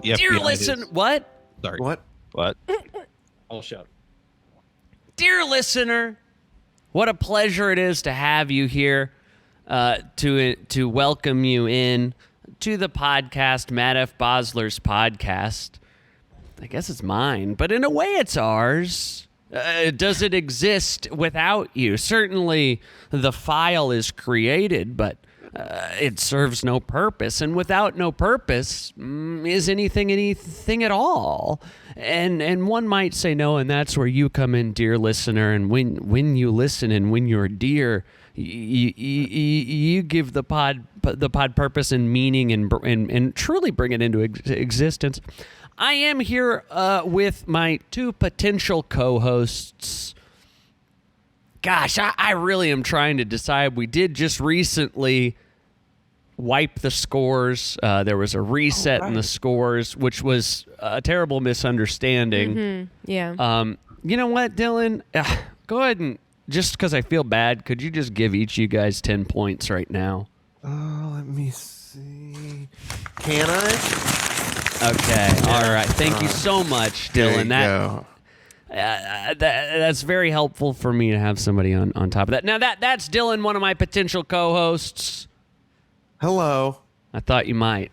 The Dear FBI listen, is- what? Sorry. What? I'll shut. Dear listener, what a pleasure it is to have you here, to welcome you in to the podcast, Matt F. Basler's podcast. I guess it's mine, but in a way it's ours. Does it exist without you? Certainly the file is created, but it serves no purpose. And without no purpose, is anything at all? And one might say no, and that's where you come in, dear listener. And when you listen and when you're dear, you give the pod purpose and meaning and truly bring it into existence. I am here with my two potential co-hosts. Gosh, I really am trying to decide. We did just recently wipe the scores. There was a reset in the scores, which was a terrible misunderstanding. Mm-hmm. Yeah. You know what, Dylan? Go ahead and, just because I feel bad, could you just give each of you guys 10 points right now? Let me see. Can I? Okay. All right. Thank you so much, Dylan. That's very helpful for me to have somebody on top of that. Now that's Dylan, one of my potential co-hosts. Hello. I thought you might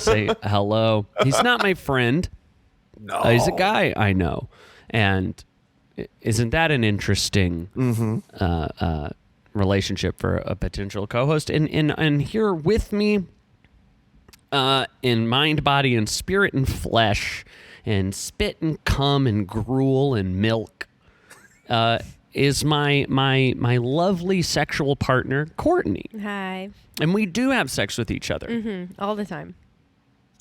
say hello. He's not my friend. No. He's a guy I know, and isn't that an interesting relationship for a potential co-host? And here with me, in mind, body, and spirit, and flesh, and spit and cum and gruel and milk, is my lovely sexual partner, Courtney. Hi. And we do have sex with each other. Mm-hmm. All the time.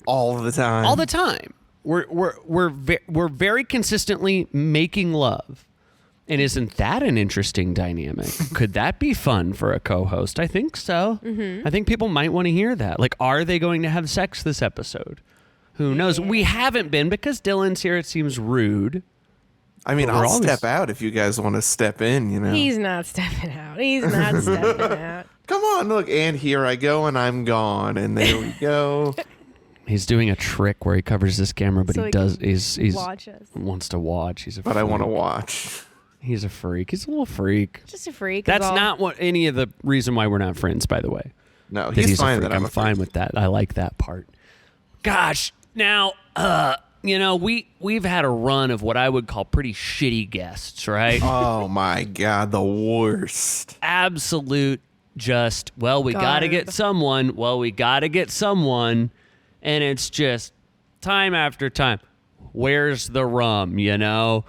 All the time. All the time. We're very consistently making love. And isn't that an interesting dynamic? Could that be fun for a co-host? I think so. Mm-hmm. I think people might want to hear that. Like, are they going to have sex this episode? Who knows? Yeah. We haven't been because Dylan's here. It seems rude. I mean, But we're I'll always- step out if you guys want to step in, you know. He's not stepping out. He's not stepping out. Come on, look, and here I go, and I'm gone, and there we go. He's doing a trick where he covers this camera, but So he he does. can He's Watch us. wants to watch. He's a. But I want to freak. watch. He's a freak. He's a little freak. Just a freak. is That's all. not what any of the reason why we're not friends, by the way. No, That he's a fine freak. that I'm fine with that. I like that part. Gosh, now, you know, we've had a run of what I would call pretty shitty guests, right? Oh my God, the worst. Absolute just, well, we got to Garb. get someone. Well, we got to get someone. And it's just time after time. Where's the rum, you know?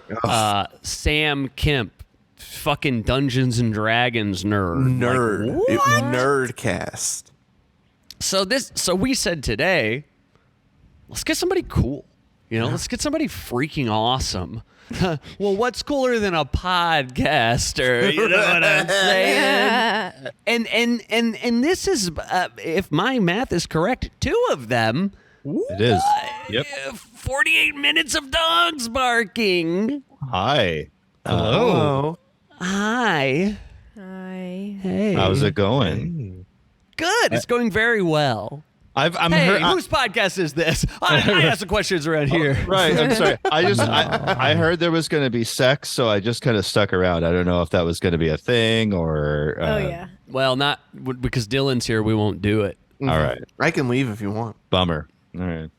Sam Kemp, fucking Dungeons and Dragons nerd. Nerd. Like, what? Nerdcast. So we said today, let's get somebody cool. You know, let's get somebody freaking awesome. Well, what's cooler than a podcaster? You know what I'm saying? And this is, if my math is correct, two of them. It is. Yep. 48 minutes of dogs barking. Hi. Hello. Hi. Hi. Hey. How's it going? Good. It's going very well. I'm Hey, whose podcast is this? I ask the questions around here. Right. I'm sorry. I heard there was going to be sex, so I just kind of stuck around. I don't know if that was going to be a thing or. Oh, yeah. Well, not because Dylan's here. We won't do it. All right. I can leave if you want. Bummer. All right.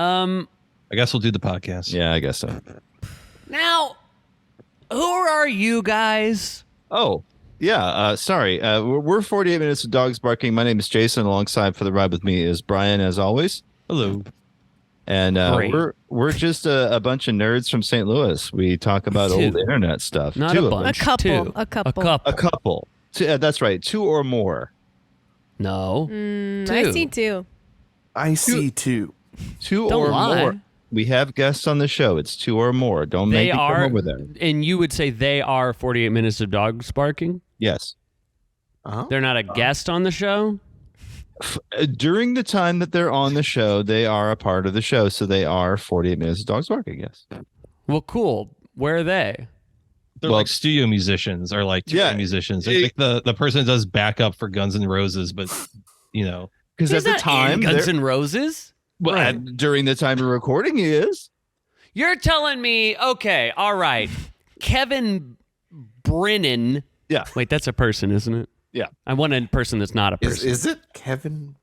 I guess we'll do the podcast. Yeah, I guess so. Now, who are you guys? Oh, yeah. Sorry. We're 48 minutes of dogs barking. My name is Jason. Alongside for the ride with me is Brian, as always. Hello. And Great. we're just a bunch of nerds from St. Louis. We talk about Two. old internet stuff. Not Two a of them. bunch. A couple. Two. A couple. A couple. That's right. Two or more. No. I see two. I see two. Two Don't or lie. more. We have guests on the show. It's two or more. Don't They make me are, come over there. and you would say they are 48 minutes of dogs barking? Yes. Oh. They're not a guest on the show? During the time that they're on the show, they are a part of the show. So they are 48 minutes of dogs barking. Yes. Well, cool. Where are they? They're Well- like studio musicians or like touring Yeah. musicians. It's like the person that does backup for Guns N' Roses, but you know. Because at Who's the not time, Guns they're- N' Roses? Well, Right. during the time of recording, he is. You're telling me, okay, all right, Kevin Brennan. Yeah. Wait, that's a person, isn't it? Yeah. I want a person that's not a person. Is it Kevin?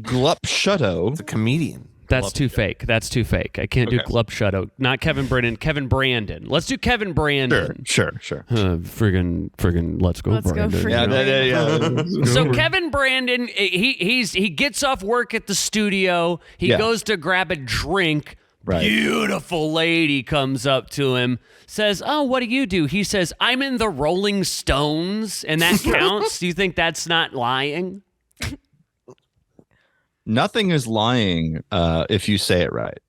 Glup Shutto. It's a comedian. That's too fake. That's too fake. I can't do Okay. Glup Shutto. Not Kevin Brennan. Kevin Brandon. Let's do Kevin Brandon. Sure. Friggin' let's go, Let's go, Brandon. friggin' Yeah. So Kevin Brandon, he gets off work at the studio. He Yeah. goes to grab a drink. Right. Beautiful lady comes up to him, says, "Oh, what do you do?" He says, "I'm in the Rolling Stones," and that counts. Do you think that's not lying? Nothing is lying if you say it right.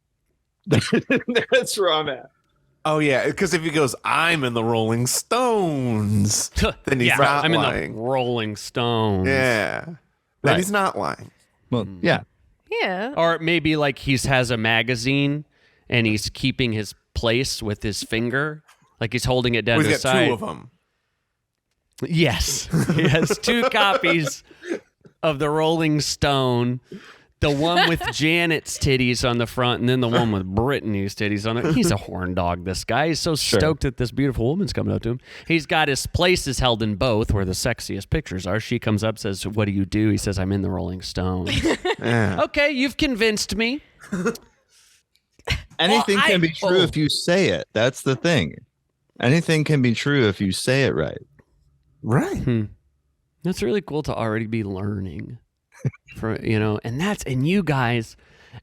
That's where I'm at. Oh yeah, because if he goes, "I'm in the Rolling Stones," then he's yeah, not I'm lying. in the Rolling Stones. Yeah, then Right. he's not lying. Well, yeah. Yeah. Or maybe like he has a magazine and he's keeping his place with his finger, like he's holding it down Well, to he's the got side. two of them. Yes, he has 2 copies of the Rolling Stone. The one with Janet's titties on the front, and then the one with Brittany's titties on it. He's a horn dog, this guy. He's so stoked that this beautiful woman's coming up to him. He's got his places held in both where the sexiest pictures are. She comes up, says, "What do you do?" He says, "I'm in the Rolling Stones." Yeah. Okay, you've convinced me. Anything Well, can be true oh. if you say it. That's the thing. Anything can be true if you say it right. Right. That's really cool to already be learning. And you guys,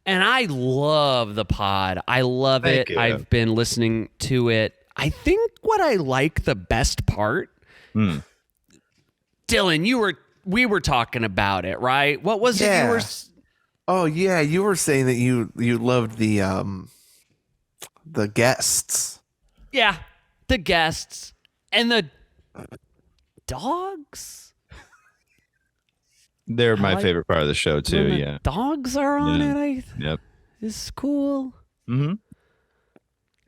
and I love the pod. I love Thank it. you. I've been listening to it. I think what I like the best part, Dylan, we were talking about it, right? What was it you Yeah. were Oh yeah, you were saying that you loved the guests. Yeah, the guests and the dogs. They're my like- favorite part of the show too. When the Yeah. dogs are on Yeah. it. Yep. It's cool. Mm-hmm.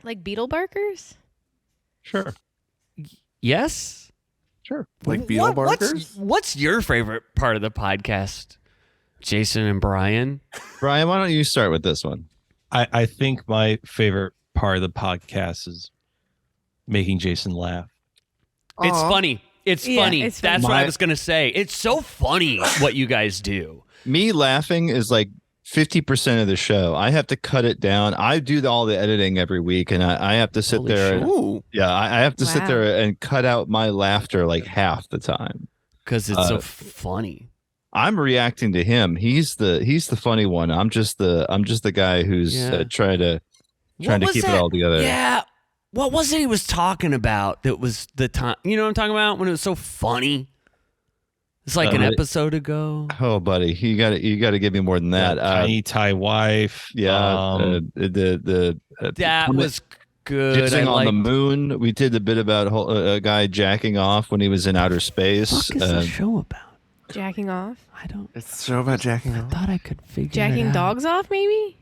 Like beetle barkers? Sure. Yes. Sure. Like beetle barkers? What's your favorite part of the podcast, Jason and Brian? Brian, why don't you start with this one? I think my favorite part of the podcast is making Jason laugh. It's Aw. funny. It's Yeah, funny. it's funny. That's what I My- was gonna say. It's so funny what you guys do. Me laughing is like 50% of the show. I have to cut it down. I do all the editing every week, and I have to sit Holy there. shit. And, Ooh. yeah, I have to sit Wow. there and cut out my laughter like half the time. Because it's so funny. I'm reacting to him. He's the funny one. I'm just the guy who's Yeah. trying to What was keep that? it all together. Yeah. What was it he was talking about that was the time? You know what I'm talking about? When it was so funny? It's like an Uh, episode ago. Oh, buddy, you got to give me more than that. Tiny Thai wife. Yeah, the That when was good. I jizzing on the liked- moon. We did the bit about a guy jacking off when he was in outer space. What is the show about? Jacking off? I don't. It's a show about jacking off. Thought I could figure it Jacking out. dogs off, maybe?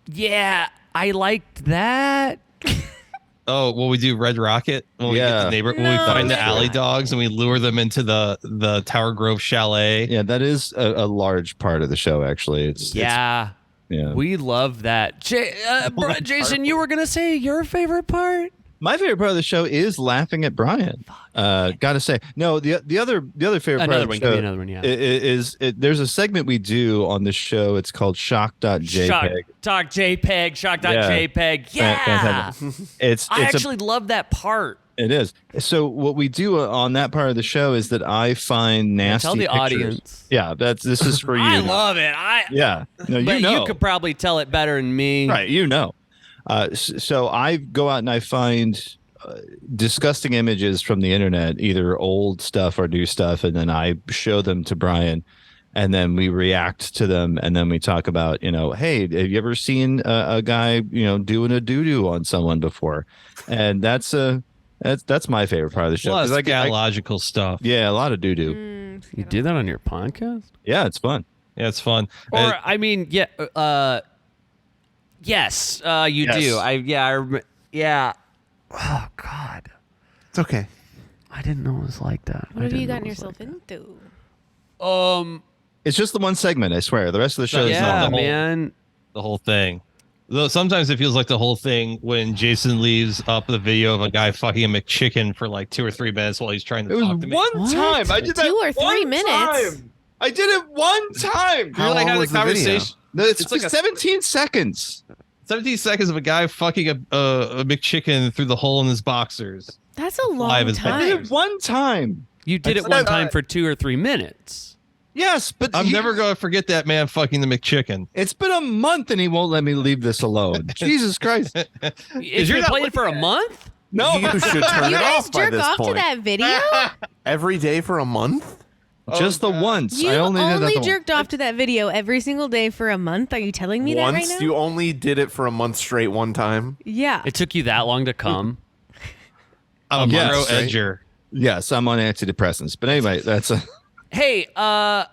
Yeah, I liked that. Oh, will we do Red Rocket? When we get Yeah. the neighbor, when we No, find the Red alley Rocket. dogs and we lure them into the Tower Grove Chalet. Yeah, that is a large part of the show. Actually, it's Yeah, yeah. we love that. Jason, you were gonna say your favorite part? My favorite part of the show is laughing at Brian. Gotta say, no. The other favorite Another part one. of Give the me show another one. Yeah. is there's a segment we do on the show. It's called Shock.jpg. Shock.jpg. Shock.jpg. Yeah. Fantastic. It's I it's a actually love that part. It is. So what we do on that part of the show is that I find nasty Tell the pictures. audience. Yeah, this is for you. I love it. Yeah, no, But you know. you could probably tell it better than me. Right, you know. So I go out and I find disgusting images from the internet, either old stuff or new stuff, and then I show them to Brian, and then we react to them, and then we talk about, hey, have you ever seen a guy, doing a doo-doo on someone before? And that's my favorite part of the show. A lot of 'cause I- scatological stuff. yeah, a lot of doo-doo. You do that on your podcast? Yeah, it's fun. Yeah, it's fun. Or I mean, yeah. Yes, you Yes. do. Yeah. Oh God, It's okay. I didn't know it was like that. What have you gotten yourself into? It's just the one segment, I swear. The rest of the show is Yeah, not the whole. man. The whole thing. Though sometimes it feels like the whole thing when Jason leaves up the video of a guy fucking a McChicken for like 2 or 3 minutes while he's trying to It was talk to me. one What? time. I did that 2 or 3 one minutes? time. I did it one time. How You're like long having a was the video? conversation. No, it's It's like like a- 17 seconds. 17 seconds of a guy fucking a McChicken through the hole in his boxers. That's a long Live is I bad. did time. it one time. You did it said one I- time for 2 or 3 minutes. Yes, but I'm never going to forget that man fucking the McChicken. It's been a month and he won't let me leave this alone. Jesus Christ. It's you're been not playing for a month? No. You should turn You it guys off by jerk this off to point. that video? Every day for a month? Just the once. You I only did that the jerked off to that video every single day for a month? Are you telling me that right Once? now? You only did it for a month straight one time? Yeah. It took you that long to come? I'm a Yes, Monroe right? edger. Yes, I'm on antidepressants. But anyway, that's a. Hey, I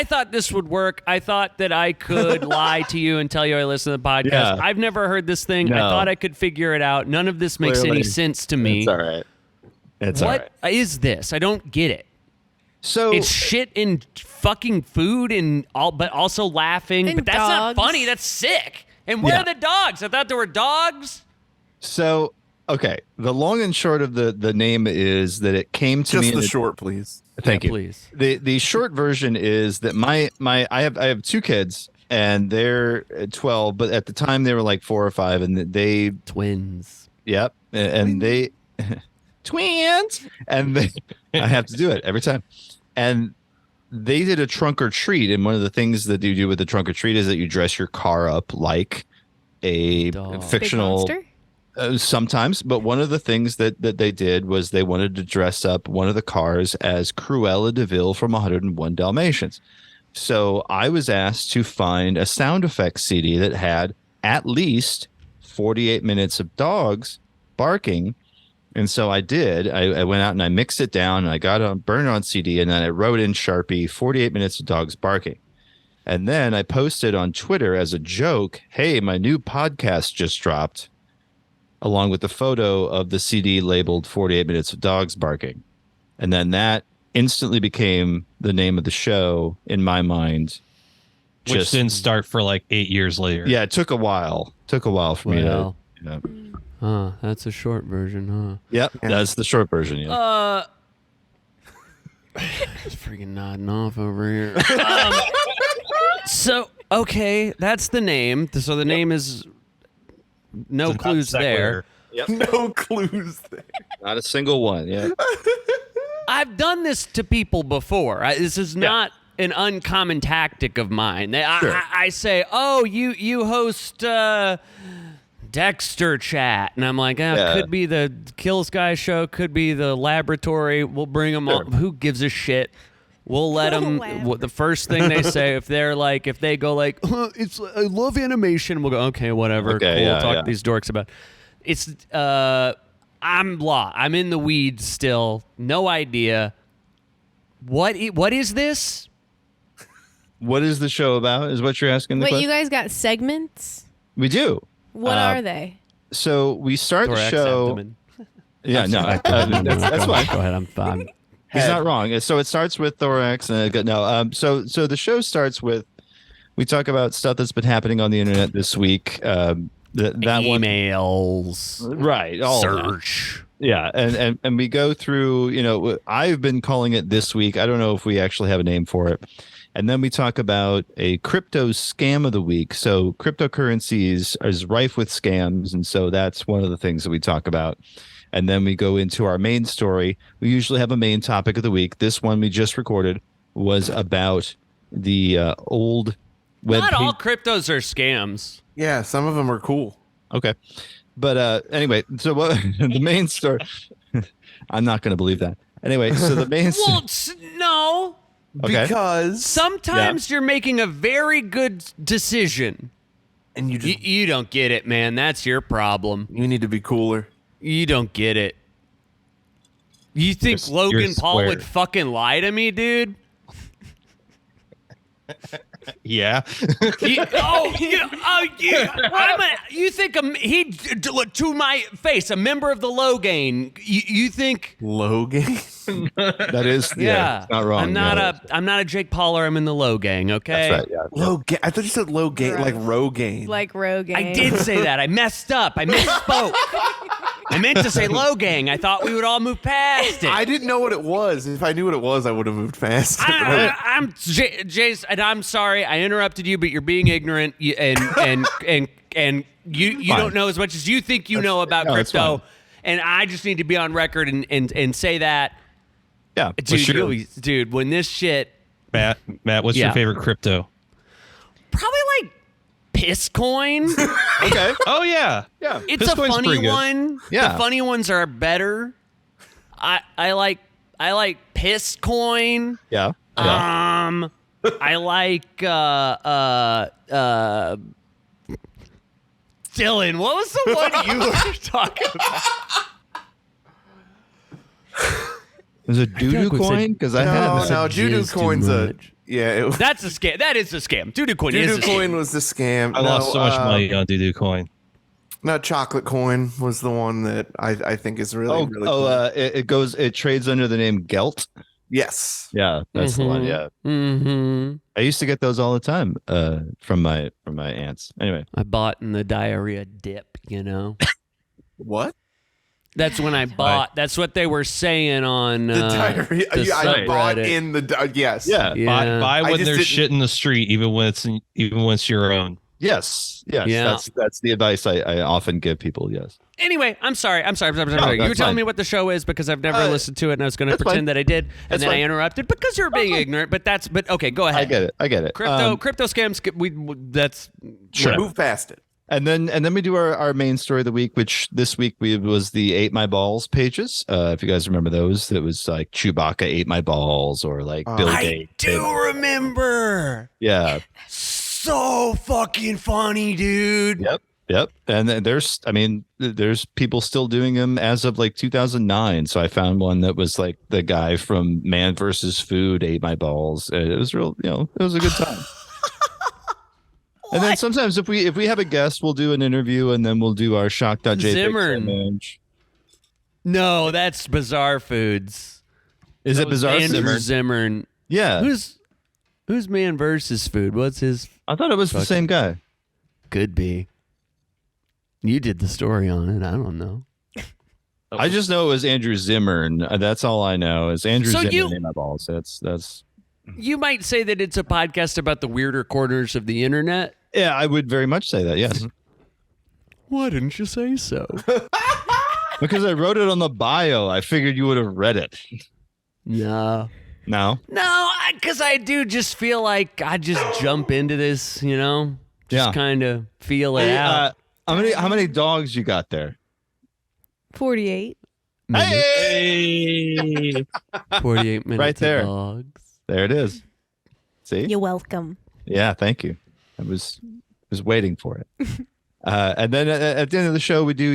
thought this would work. I thought that I could lie to you and tell you I listen to the podcast. Yeah. I've never heard this thing. I No. thought I could figure it out. None of this makes any Clearly. sense to me. It's all right. It's all right. What is this? I don't get it. So It's shit in fucking food and all, but also laughing. And but that's not dogs. funny. That's sick. And where Yeah. are the dogs? I thought there were dogs. So okay, the long and short of the name is that it came to me. Just in the a- short, please. Thank Yeah, you. please. The short version is that I have 2 kids and they're 12, but at the time they were like 4 or 5, and they Twins. yep, and they twins, and they, I have to do it every time, and they did a trunk or treat, and one of the things that you do with the trunk or treat is that you dress your car up like a Dog. Big fictional. monster? Sometimes, but one of the things that they did was they wanted to dress up one of the cars as Cruella de Vil from 101 Dalmatians. So I was asked to find a sound effects CD that had at least 48 minutes of dogs barking. And so I did. I went out and I mixed it down and I got it burned on CD, and then I wrote in Sharpie 48 minutes of dogs barking. And then I posted on Twitter as a joke, hey, my new podcast just dropped, along with the photo of the CD labeled 48 minutes of dogs barking. And then that instantly became the name of the show in my mind. Which didn't start for like 8 years later. Yeah, it took a while. Took a while for me to. Well. Yeah. Huh, that's a short version, Yep, that's the short version. Yeah. Just freaking nodding off over here. So, okay, that's the name. So the name is no It's a clues there. No clues there. Not a single one. Yeah. I've done this to people before. This is not an uncommon tactic of mine. I say, "Oh, you host Dexter Chat," and I'm like, Yeah. "Could be the Kills Guy show, could be the Laboratory. We'll bring them Sure. all. Who gives a shit?" We'll let them. The first thing they say, if they go like, "It's I love animation," we'll go, "Okay, whatever. Okay, cool. yeah, Talk yeah. to these dorks about." It's I'm lost. I'm in the weeds still. No idea. What is this? What is the show about? Is what you're asking the Wait, question? you guys got segments? We do. What are they? So we start the Thorax, show. abdomen. Yeah, no, that's fine. Go ahead. I'm fine. He's not wrong. So it starts with thorax, and so the show starts with we talk about stuff that's been happening on the internet this week. That one, Emails. right? All of that. Search. Yeah, and we go through. I've been calling it this week. I don't know if we actually have a name for it. And then we talk about a crypto scam of the week. So cryptocurrencies is rife with scams, and so that's one of the things that we talk about. And then we go into our main story. We usually have a main topic of the week. This one we just recorded was about the old web Not all page- cryptos are scams. Yeah, some of them are cool. Okay. But anyway, so what the main story I'm not going to believe that. Anyway, so the main Well, no. Okay. Because Sometimes you're making a very good decision. and you just You don't get it, man. That's your problem. you need to be cooler. You don't get it. You think You're Logan Paul square. would fucking lie to me, dude? Yeah. You think he to my face, a member of the Logan? You think Logan. That is, Yeah, it's not wrong. I'm not a Jake Paul, or I'm in in the low gang. Okay, That's right. Yeah. Low gain. I thought you said low gain, like Rogaine. Like Rogan. I did say that. I messed up. I misspoke. I meant to say low gang. I thought we would all move past it. I didn't know what it was. If I knew what it was, I would have moved fast. I'm Jace, and I'm sorry I interrupted you, but you're being ignorant, and you don't know as much as you think you know about no, it's crypto, fine. and I just need to be on record and say that, Yeah. dude, sure. dude, when this shit, Matt, what's Yeah. your favorite crypto? probably like piss coin. Okay. Oh yeah, Yeah. It's a Bitcoin's funny pretty good. one. Yeah. The funny ones are better. I like piss coin. Yeah. I like Dylan, what was the one you were talking about? Is it doo-doo like we said- coin? Because I no, had no, jizz Judo too coin's a much. yeah. That's a scam. That is a scam. Doodoo coin is Judo a scam. coin was the scam. I lost so much money on Doodoo Coin. No, chocolate coin was the one that I think is really really cool. it trades under the name Gelt. Yes. Yeah, that's the one. Yeah, Mm-hmm. I used to get those all the time from my aunts. Anyway, I bought in the diarrhea dip, you know. What? That's when I bought. That's what they were saying on The diarrhea. the Yeah, I bought subreddit. in the yes. yeah, Yeah. Buy I when just there's didn't- shit in the street, even when it's your own. yes. Yeah. That's the advice I often give people. Yes. Anyway, I'm sorry. No, You were that's telling fine. me what the show is because I've never listened to it, and I was going to that's pretend fine. that I did, and That's then I fine. interrupted because you were being ignorant. But okay. Go ahead. I get it. Crypto scams. That's Sure. Move past it. And then we do our main story of the week, which this week was the Ate My Balls pages. If you guys remember those, it was like Chewbacca ate my balls, or like Bill I Gates. do remember. Yeah. So fucking funny, dude. Yep. And then there's people still doing them as of like 2009. So I found one that was like the guy from Man versus Food ate my balls. It was real, it was a good time. And then sometimes if we have a guest, we'll do an interview, and then we'll do our shock.jpg Zimmern. image. No, that's Bizarre Foods. Is it Bizarre Andrew Zimmern? Zimmern. Yeah. Who's Man versus Food? What's his? I thought it was the same guy. Could be. You did the story on it. I don't know. I just know it was Andrew Zimmern. That's all I know is Andrew So Zimmern ate my balls. That's You might say that it's a podcast about the weirder corners of the internet. yeah, I would very much say that. Yes. Why didn't you say so? Because I wrote it on the bio. I figured you would have read it. No. No. No, because I do just feel like I just jump into this, Just Yeah. kind of feel it Hey, out. how many dogs you got there? 48. Hey! 48 minutes Right there. of dogs. There it is. See? You're welcome. Yeah, thank you. I was waiting for it. And then at the end of the show, we do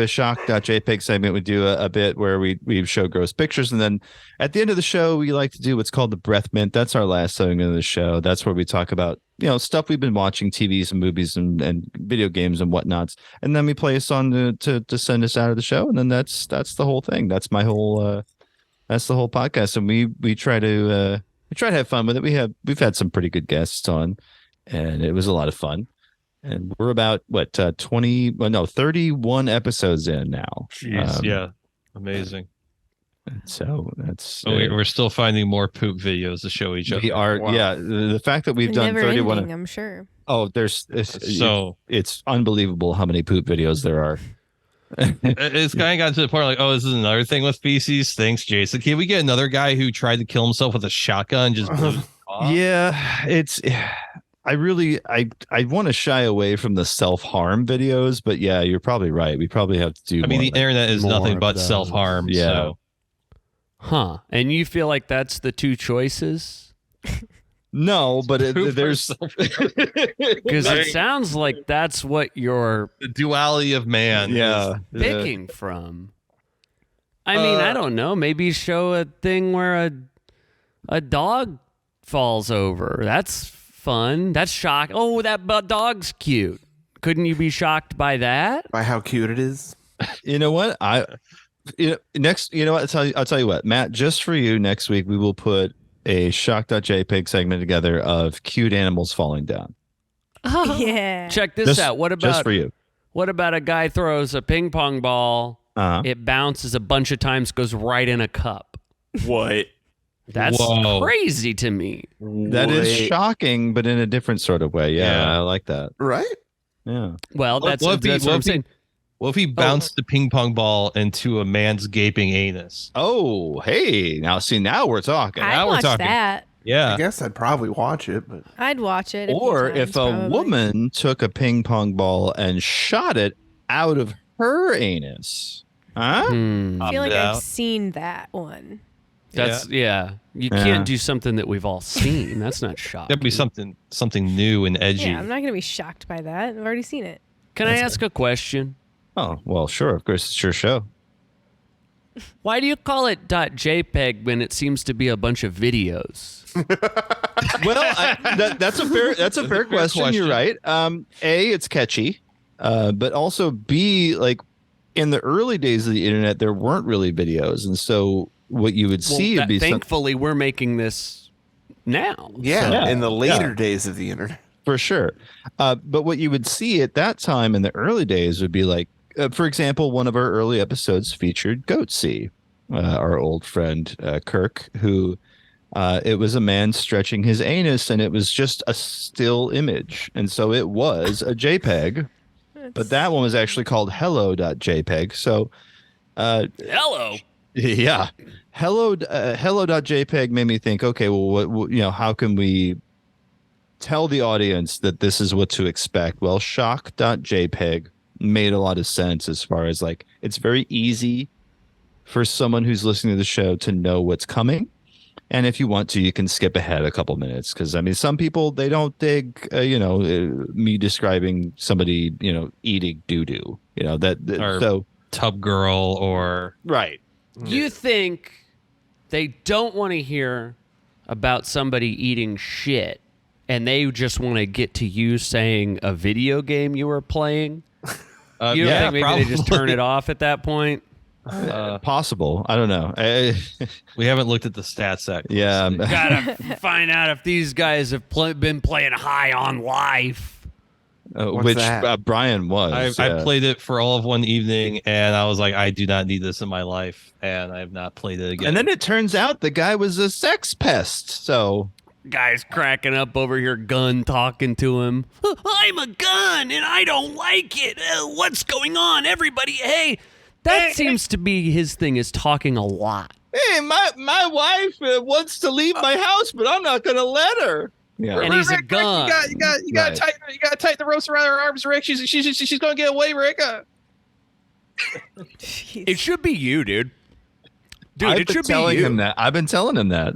a shock.jpg segment. We do a bit where we show gross pictures. And then at the end of the show, we like to do what's called the breath mint. That's our last segment of the show. That's where we talk about, stuff we've been watching, TVs and movies and video games and whatnots. And then we play a song to send us out of the show. And then that's the whole thing. That's my whole, that's the whole podcast. And we try to have fun with it. We've had some pretty good guests on, and it was a lot of fun. And we're about 31 episodes in now. Jeez, yeah, amazing. So that's We're still finding more poop videos to show each other. we are. Wow. Yeah, the fact that we've done Never 31. ending, I'm sure. Oh, it's unbelievable how many poop videos there are. It's kind of gotten to the point like, oh, this is another thing with feces. Thanks, Jason. Can we get another guy who tried to kill himself with a shotgun? Just blew it off? Yeah, it's. I want to shy away from the self-harm videos, but yeah, you're probably right. We probably have to do. I mean, the internet is more nothing of but those. self-harm. Yeah. So. Huh. And you feel like that's the two choices? No, but Proof there's of Because it sounds like that's what you're the duality of man. yeah. picking from. I mean, I don't know. Maybe show a thing where a dog falls over. That's fun. That's shock. Oh, that dog's cute. Couldn't you be shocked by that? By how cute it is. You know what? next, you know what? I'll tell you what, Matt, just for you next week, we will put a shock.jpg segment together of cute animals falling down. Yeah. Check this out. Just for you. What about a guy throws a ping pong ball? Uh-huh. It bounces a bunch of times, goes right in a cup. What? That's Whoa. crazy to me. That is Wait. shocking, but in a different sort of way. Yeah, Yeah. I like that. Right? Yeah. Well, What- that's what if he- what what I'm if he- saying. What if he bounced the ping pong ball into a man's gaping anus? Oh, hey. Now we're talking. I'd Now we're watch talking. that. I Yeah. guess I'd probably watch it, but I'd watch it. few Or times, if a probably. woman took a ping pong ball and shot it out of her anus. Huh? Hmm. I feel like Yeah. I've seen that one. That's yeah. You Yeah. can't do something that we've all seen. That's not shocking. That'd be something new and edgy. Yeah, I'm not gonna be shocked by that. I've already seen it. Can I ask a question? Oh, well, sure. Of course, it's your show. Why do you call it .jpeg when it seems to be a bunch of videos? Well, that's a fair question. You're right. A, it's catchy, but also B, like in the early days of the internet, there weren't really videos, and so what you would see would be thankfully, we're making this now. yeah, in the later yeah. days of the internet. for sure. But what you would see at that time in the early days would be like, for example, one of our early episodes featured Goatsy, our old friend Kirk, who it was a man stretching his anus, and it was just a still image, and so it was a JPEG. But that one was actually called hello.jpg. So, Hello. yeah, hello.jpg made me think, okay, well, what, how can we tell the audience that this is what to expect? Well, shock.jpg made a lot of sense as far as like, it's very easy for someone who's listening to the show to know what's coming. And if you want to, you can skip ahead a couple minutes, because I mean, some people, they don't dig, me describing somebody, eating doo doo, Or- so Tub girl or right. You think they don't want to hear about somebody eating shit, and they just want to get to you saying a video game you were playing? You don't think maybe they just turn it off at that point? Possible. I don't know. We haven't looked at the stats that closely. Yeah. Gotta find out if these guys have been playing high on life. Which that? Brian was. I played it for all of one evening, and I was like, I do not need this in my life, and I have not played it again. And then it turns out the guy was a sex pest. So Guy's cracking up over here, gun talking to him. I'm a gun, and I don't like it. What's going on, everybody? Hey, that seems to be his thing, is talking a lot. hey, my wife wants to leave my house, but I'm not going to let her. Yeah. And he's a gun. You got Right. to tighten the ropes around her arms, Rick. She's going to get away, Rick. It should be you, dude. Dude, I've it been should be telling you. him that. I've been telling him that.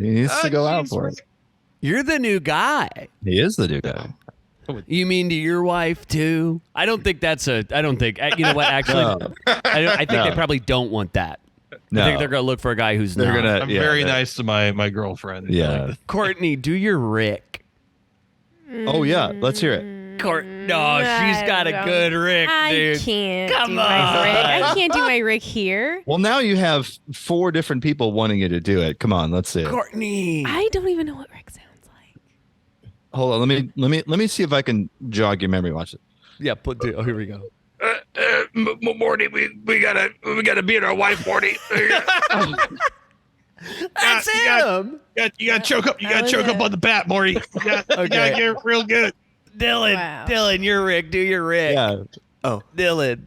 He needs to go out for it. You're the new guy. He is the new guy. You mean to your wife too? I don't think that's a. I don't think. You know what? Actually, No. I think they No. probably don't want that. No. I think they're gonna look for a guy who's They're not. gonna. I'm yeah, very they're- nice to my girlfriend. Yeah. Courtney, do your Rick. Oh yeah. Let's hear it. No, she's got a don't- good Rick, I dude. can't Come do my Rick. on. I can't do my Rick here. Well, now you have 4 different people wanting you to do it. Come on, let's see it. Courtney. I don't even know what Rick sounds like. Hold on. Let me see if I can jog your memory. Watch it. Yeah, oh, here we go. Morty, we gotta beat our wife, Morty. That's you got- him. You got to choke up. You got to choke up on the bat, Morty. You got to Okay. get real good. Dylan, Wow. Dylan, you're Rick. Do your Rick. Yeah. Dylan.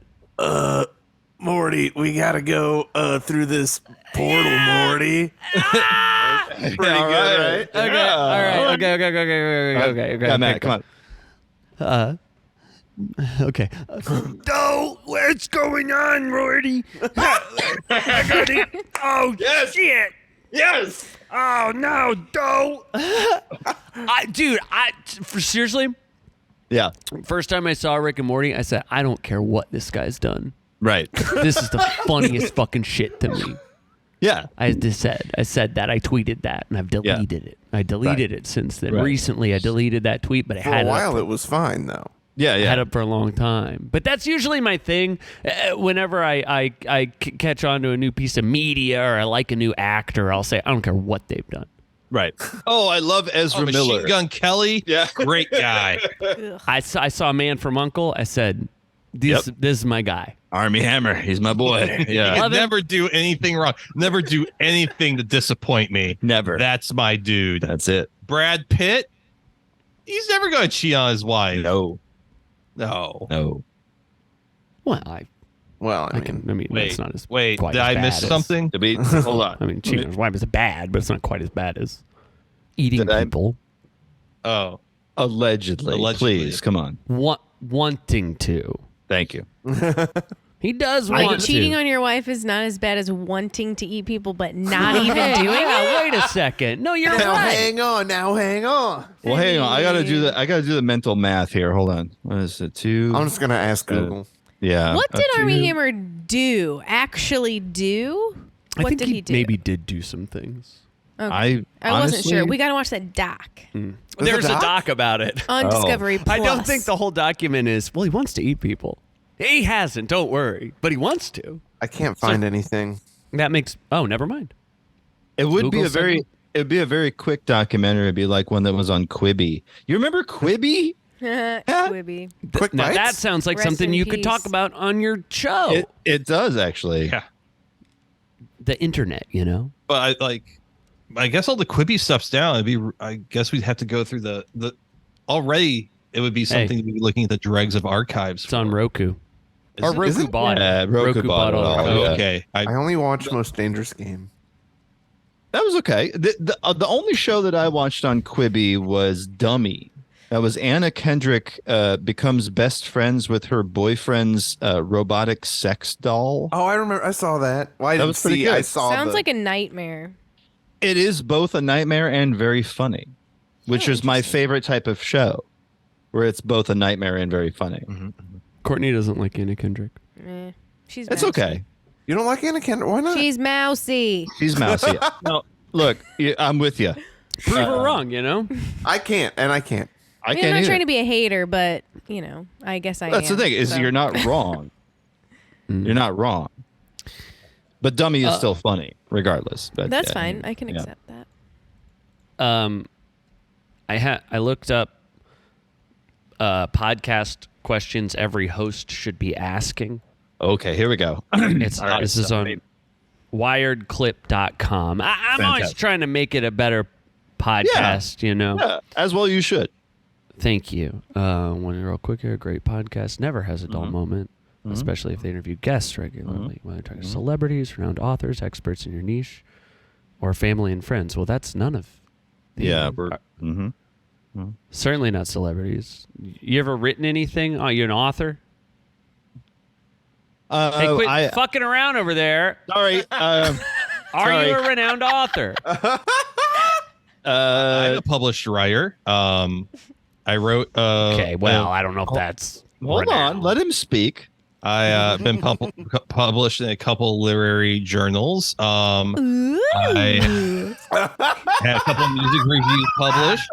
Morty, we gotta go through this portal, Morty. Pretty Yeah, good, all right. right? Okay. Yeah. All right. Okay. Yeah, Matt, come on. Okay. No, what's going on, Morty? I got it. Oh, shit. Yes. Oh, no, don't. Seriously, Yeah. first time I saw Rick and Morty, I said, I don't care what this guy's done. Right. This is the funniest fucking shit to me. Yeah. I said that. I tweeted that, and I've deleted it. I deleted it since then. Right. Recently, I deleted that tweet, but I For had a it up while, it was fine though. Yeah, yeah. Had it for a long time. But that's usually my thing. Whenever I catch on to a new piece of media or I like a new actor, I'll say, I don't care what they've done. Right. Oh, I love Ezra Miller. Machine Gun Kelly. Yeah. Great guy. I saw Man from Uncle. I said, this is my guy. Army Hammer. He's my boy. Yeah. Love him. Never do anything wrong. Never do anything to disappoint me. Never. That's my dude. That's it. Brad Pitt. He's never going to cheat on his wife. No. No. Well, Well, I mean, Wait, that's not as wait. quite Did as I bad miss as- something? To be, hold on. I mean, cheating on his wife is bad, but it's not quite as bad as eating Did I- people. Oh. Allegedly. Please, come on. Wanting to. Thank you. He does Like want cheating to. on your wife is not as bad as wanting to eat people, but not even Hey, doing it. yeah, wait a second. No, you're now right. hang on. Now hang on. Well, hang on. I gotta do the mental math here. Hold on. What is it? 2? I'm just gonna ask Google. Yeah. What did two. Army Hammer do? Actually do? I What think did he do? maybe did do some things. Okay. I wasn't sure. We got to watch that doc There's a doc? doc about it. on Discovery Plus. I don't think the whole document is, well, he wants to eat people. He hasn't, don't worry, but he wants to. I can't find anything. That makes, oh, never mind. It would Google be a very said- it'd be a very quick documentary. It'd be like one that was on Quibi. You remember Quibi? Quibi. Quick Now bites? that sounds like Rest something in you could talk peace. about on your show. It does actually. Yeah. The internet, you know? But I guess all the Quibi stuff's down. I guess we'd have to go through the already. It would be something to be looking at the dregs of archives. It's on Roku. Or it? Roku Is it? bought it. Roku bought it all. Oh, yeah. okay. I only watch Most Dangerous Game. That was okay. The only show that I watched on Quibi was Dummy. That was Anna Kendrick becomes best friends with her boyfriend's robotic sex doll. Oh, I remember. I saw that. Well, I That didn't was pretty see. good. I saw. Sounds the, like a nightmare. It is both a nightmare and very funny, which is my favorite type of show, where it's both a nightmare and very funny. Courtney doesn't like Anna Kendrick. She's It's mousy. okay. You don't like Anna Kendrick? Why not? She's mousy. She's mousy. No, look, I'm with you. Prove her wrong, you know? I can't, and I can't. I I mean, can't I'm not either. trying to be a hater, but I guess I That's am. the thing is so. you're not wrong. You're not wrong. But Dummy is still funny, regardless. But That's fine. I can yeah. accept that. I looked up podcast questions every host should be asking. Okay, here we go. It's All right, this is somebody. on wiredclip.com. I'm always Fantastic. trying to make it a better podcast, you know. Yeah, as well you should. Thank you. One real quick here, great podcast never has a dull moment, especially if they interview guests regularly. Whether talking celebrities, renowned authors, experts in your niche, or family and friends. Well, that's none of. Yeah, we're Certainly not celebrities. You ever written anything? Oh, you're an author? Hey, quit fucking around over there. sorry. Are sorry. you a renowned author? I'm a published writer. I wrote. Okay, well, I don't know if that's. Hold on, renowned. let him speak. I been published in a couple literary journals. I had a couple music reviews published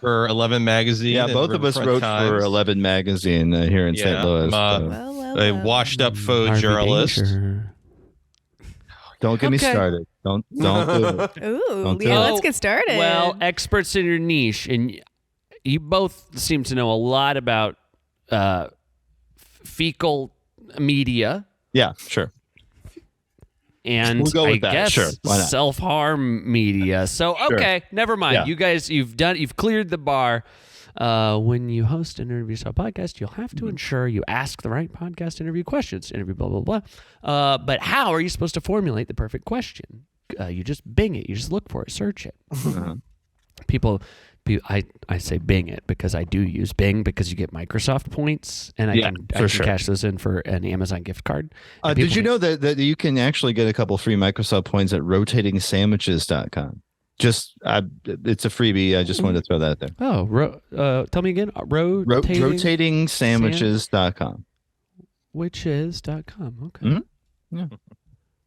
for 11 magazine. Yeah, and both of us Riverfront wrote Times. for 11 magazine here in St. Yeah, Louis. I'm, so a washed up faux Harvey journalist. Danger. don't get me okay. started. Don't do it. Ooh, Don't do yeah, it. let's get started. Well, experts in your niche, and you both seem to know a lot about fecal media Yeah, sure. and We'll go with I that. guess Sure, why not? self-harm media. So okay, never mind. Yeah. You guys, you've cleared the bar. When you host an interview style podcast, you'll have to ensure you ask the right podcast interview questions. Interview blah blah blah. But how are you supposed to formulate the perfect question? You just Bing it. You just look for it. Search it. I say Bing it because I do use Bing because you get Microsoft points and I can sure. cash those in for an Amazon gift card. And Did people you make- know that you can actually get a couple free Microsoft points at rotatingsandwiches.com? Just it's a freebie. I just wanted to throw that out there. Oh, tell me again. Rotating Rotatingsandwiches.com. witches.com. Okay. Mhm. Yeah.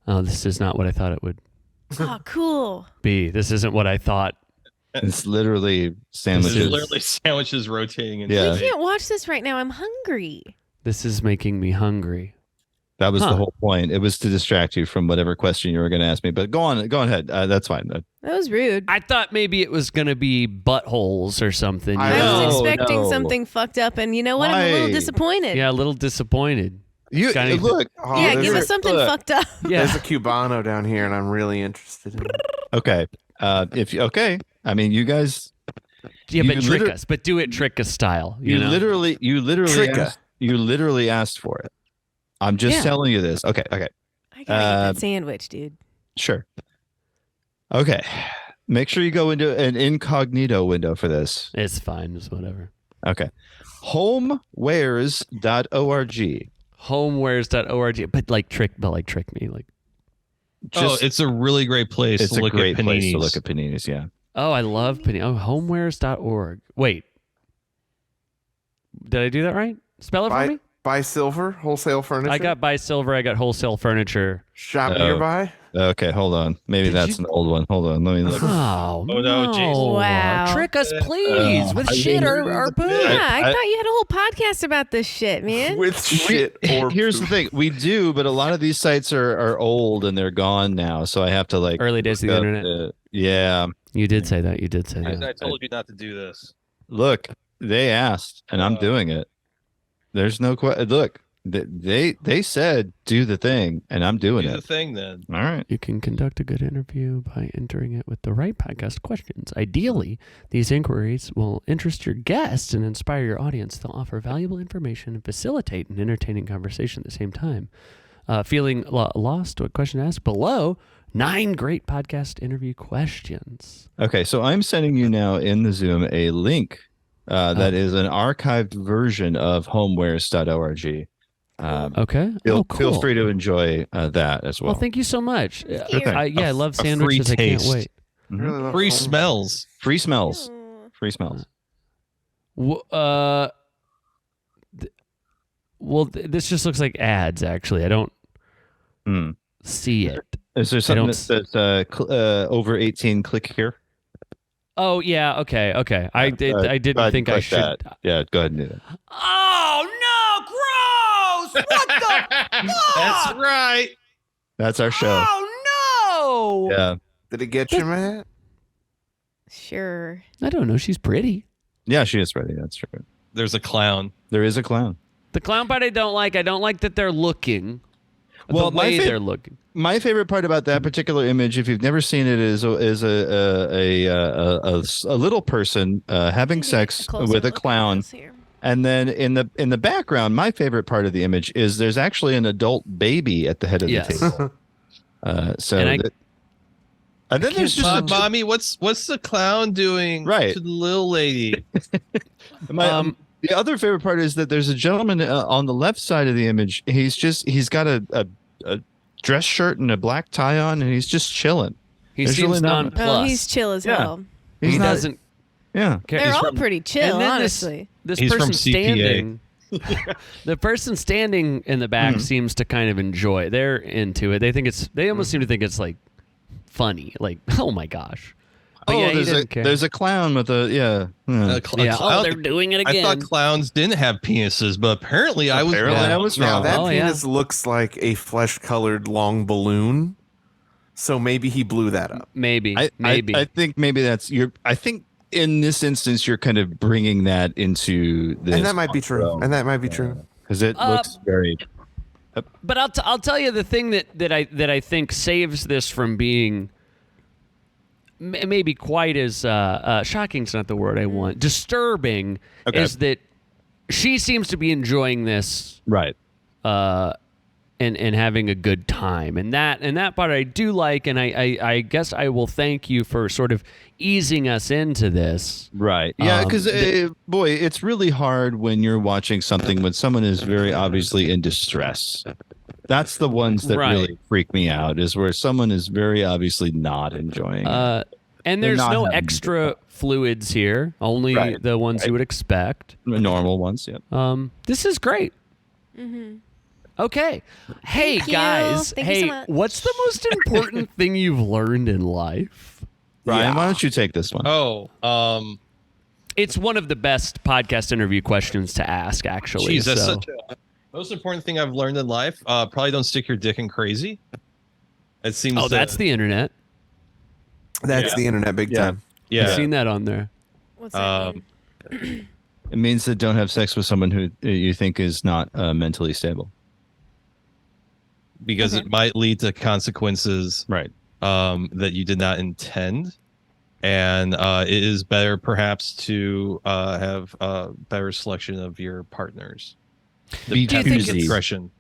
Oh, this is not what I thought it would oh, cool. be. This isn't what I thought It's literally This sandwiches. is literally sandwiches rotating. In Yeah. I can't watch this right now. I'm hungry. This is making me hungry. That was Huh. the whole point. It was to distract you from whatever question you were going to ask me. But go ahead. That's fine. That was rude. I thought maybe it was going to be buttholes or something. I you I know? was No, expecting no. something fucked up, and you know what? I'm a little Why? disappointed. Yeah, a little disappointed. You Got anything? look. Oh, Yeah, there's give a- us something look. fucked up. Yeah. There's a Cubano down here, and I'm really interested in it. Okay. Okay. I mean, you guys. Yeah, but You trick liter- us. But do it trick us style. You know? You literally Trigger. asked for it. I'm just Yeah. telling you this. Okay. I gotta get that sandwich, dude. Sure. Okay. Make sure you go into an incognito window for this. It's fine. It's whatever. Okay. Homewares.org. Homewares.org. But trick me. Just, it's a really great place it's to a look great at place paninis. to look at paninis. Yeah. Oh, I love panini. Oh, homewares.org. Wait. Did I do that right? Spell it for me? Buy silver, wholesale furniture. I got buy silver. I got wholesale furniture. shop Oh. nearby. Okay. Hold on. Maybe Did that's you- an old one. Hold on. Let me look. Oh, no, Jason. Wow. Trick us, please, with I shit mean, or poop. Yeah, I I- thought you had a whole podcast about this shit, man. With shit or Here's the poop. thing. We do, but a lot of these sites are old and they're gone now. So I have to like Early days of the look up internet. yeah. You did say that. You did say I, that. I told you not to do this. Look, they asked and I'm doing it. There's no question. Look, they said do the thing and I'm doing Do the it. thing then. All right. You can conduct a good interview by entering it with the right podcast questions. Ideally, these inquiries will interest your guests and inspire your audience. They'll offer valuable information and facilitate an entertaining conversation at the same time. Feeling lost? What question to ask? Below, 9 great podcast interview questions. Okay, so I'm sending you now in the Zoom a link that is an archived version of homewares.org. Okay. Feel cool. free to enjoy that as well. Well, thank you so much. Here. I love A free sandwiches. I can't taste. wait. I really love Free home- smells. Free smells. Free smells. This just looks like ads. Actually, I don't Hmm. see it. Is there something don't that says over 18? Click here. Oh yeah. Okay. I Go ahead didn't think I click should. that. Yeah, go ahead and do that. Oh no! Gross! What the? That's right. That's our show. Oh no! Yeah. Did it get you, Matt? Sure. I don't know. She's pretty. Yeah, she is ready. That's true. There's a clown. There is a clown. The clown part I don't like. I don't like that they're looking. Well, the my way fa- they're looking. My favorite part about that particular image, if you've never seen it, is a little person having sex with a clown, and then in the background, my favorite part of the image is there's actually an adult baby at the head of Yes. the table. So, And I- and then there's just Mommy, what's the clown doing Right. to the little lady? the other favorite part is that there's a gentleman on the left side of the image. He's got a dress shirt and a black tie on, and he's just chilling. He There's seems really not- nonplussed. Oh, he's chill as Yeah. hell. He's He not- doesn't Yeah. care. They're He's all from- pretty chill, and then honestly. This He's from person CPA. standing. The person standing in the back seems to kind of enjoy. They're into it. They almost seem to think it's like funny. Like, oh my gosh. But yeah, he didn't care. there's a clown with a yeah. Oh, Clown- they're doing it I again. thought clowns didn't have penises, but apparently I was Apparently wrong. I was Now wrong. that Oh, yeah. penis looks like a flesh-colored long balloon, so maybe he blew that up. Maybe. I think maybe that's I think in this instance you're kind of bringing that into this, And that might be true. And that might be true. because it looks very. But I'll tell you the thing that I think saves this from being maybe quite as shocking's not the word I want. Disturbing Okay. is that she seems to be enjoying this Right. and having a good time, and that part I do like, and I guess I will thank you for sort of easing us into this. Right. Yeah, because the- boy, it's really hard when you're watching something when someone is very obviously in distress. That's the ones that Right. really freak me out. Is where someone is very obviously not enjoying. it. And They're there's not no having a extra fluids here, only Right, the ones you would expect. Normal ones. Yeah. This is great. Okay. Hey, Thank you. guys. Thank you Hey, so much. what's the most important thing you've learned in life? Brian, Yeah. why don't you take this one? It's one of the best podcast interview questions to ask, actually. Geez, that's so. such a most important thing I've learned in life. Probably don't stick your dick in crazy. It seems. Oh, that's the internet. That's the internet big Yeah. time. yeah. I've seen that on there. What's that mean? It means that don't have sex with someone who you think is not mentally stable. Because it might lead to consequences Right. that you did not intend. And it is better perhaps to have a better selection of your partners. Be Do you think choosy. Discretion.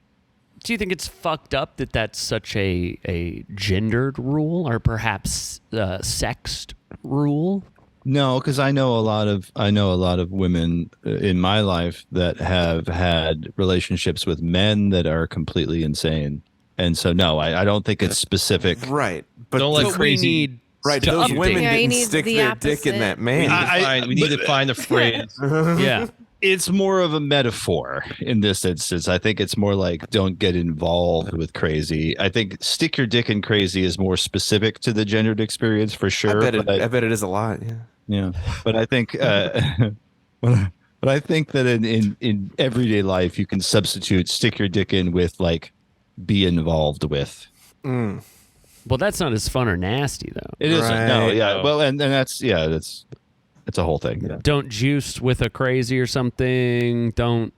Do you think it's fucked up that that's such a gendered rule, or perhaps sexed rule? No, because I know a lot of women in my life that have had relationships with men that are completely insane, and so no, I don't think it's specific. Right. But Don't let But we crazy. need right, to those update. women Yeah, you didn't need stick the their dick in opposite. that We man. need to find a phrase. Yeah. It's more of a metaphor in this instance. I think it's more like don't get involved with crazy. I think stick your dick in crazy is more specific to the gendered experience for sure. I bet but I bet it is a lot. Yeah. yeah, but I think, but I think that in everyday life you can substitute stick your dick in with like be involved with. Well, that's not as fun or nasty though. It isn't. No, Right. yeah. Well, and that's it's a whole thing. Yeah. Don't juice with a crazy or something. Don't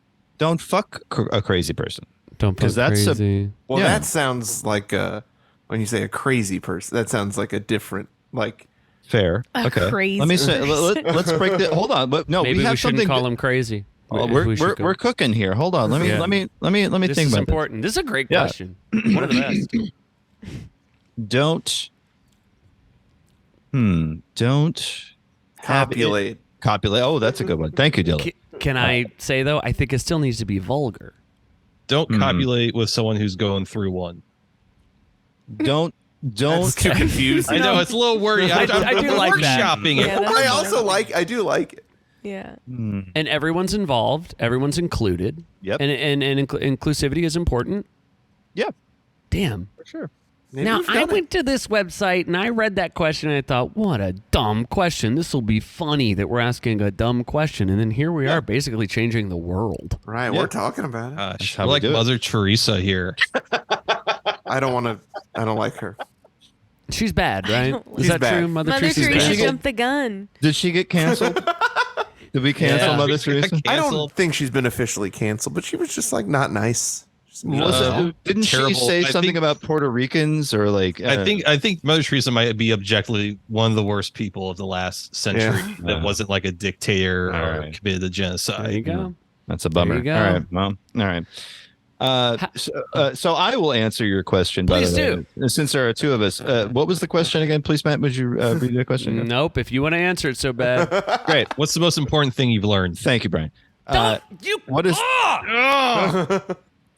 Fuck a crazy person. fuck 'Cause that's a- crazy. Well, Yeah. that sounds like when you say a crazy person, that sounds like a different like. Fair. A Okay. crazy Let me say. Let's break that. Hold on. But no, Maybe we we have shouldn't something. call him crazy. Oh, We should we're go- cooking here. Hold on. Let me Yeah. think This is about important. This is a great Yeah. question. One of the best. this. Don't. Don't Copulate. copulate. Oh, that's a good one. Thank you, Dylan. Can I say though? I think it still needs to be vulgar. Don't copulate with someone who's going through one. Don't. That's too confusing. I know it's a little wordy. I do like that. workshopping it. Yeah, that's I fine. also I do like it. Yeah. And everyone's involved. Everyone's included. Yep. And inclusivity is important. Yeah. Damn. For sure. Maybe Now, we've I done it. went to this website and I read that question and I thought, what a dumb question. This will be funny that we're asking a dumb question. And then here we are basically changing the world. Right, Yeah. we're talking about it. Gosh, how we're we like do it. Mother Teresa here. I don't like her. She's bad, right? Is She's that bad. true? Mother Mother Teresa's Teresa bad? jumped the gun. Did she get canceled? Did we cancel Yeah. Mother Teresa? I don't Canceled. think she's been officially canceled, but she was just like not nice. Just mean. Didn't terrible. she say I something think- about Puerto Ricans or like? I think Mother Teresa might be objectively one of the worst people of the last century that wasn't like a dictator All or right. committed a genocide. There you go. that's a bummer. There you go. All right, well, all right. So I will answer your question. Please by the way, since there are two of us. What was the question again, please, Matt? Would you read the question? Again? Nope. If you want to answer it so bad. Great. What's the most important thing you've learned? Thank you, Brian. you, What is?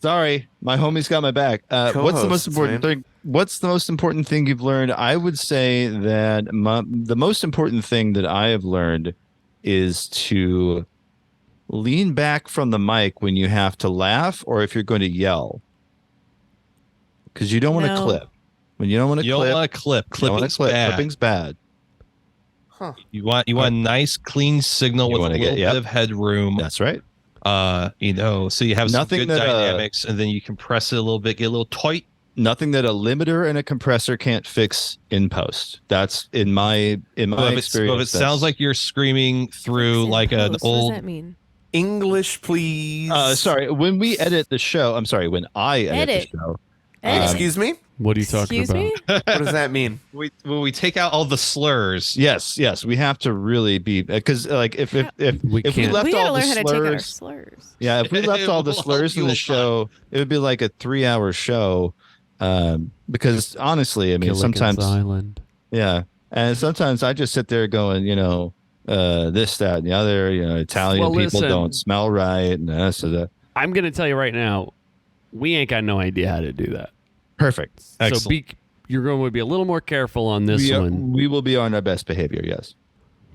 Sorry, my homie's got my back. What's the most Co-hosts, important man. thing? What's the most important thing you've learned? I would say that the most important thing that I have learned is to lean back from the mic when you have to laugh or if you're going to yell, because you don't want to No. clip. When you don't want to You don't clip, want to clip. you don't wanna Clipping's bad. Clipping's bad. You want a nice, clean signal You with a wanna little get- bit of headroom. That's right. So you have some Nothing good that, dynamics, and then you compress it a little bit, get a little tight. Nothing that a limiter and a compressor can't fix in post. That's in my But if experience. it sounds like you're screaming through In like an post, old. What does that mean? English, please. sorry, when we edit the show, I'm sorry, when I edit Edit. the show, Excuse me. What are you talking Excuse about? me? What does that mean? When we take out all the slurs. yes, we have to really be because like if We if we can't. left We gotta all the learn how to take out our slurs, slurs. yeah, if we left all the We'll slurs help in you the show, it would be like a 3-hour show. Because honestly, I mean, Gilligan's sometimes, Island. yeah, and sometimes I just sit there going, this, that, and the other. Italian Well, people listen. don't smell right, and this and that. I'm going to tell you right now, we ain't got no idea how to do that. Perfect. Excellent. So you're going to be a little more careful on this one. We will be on our best behavior. Yes.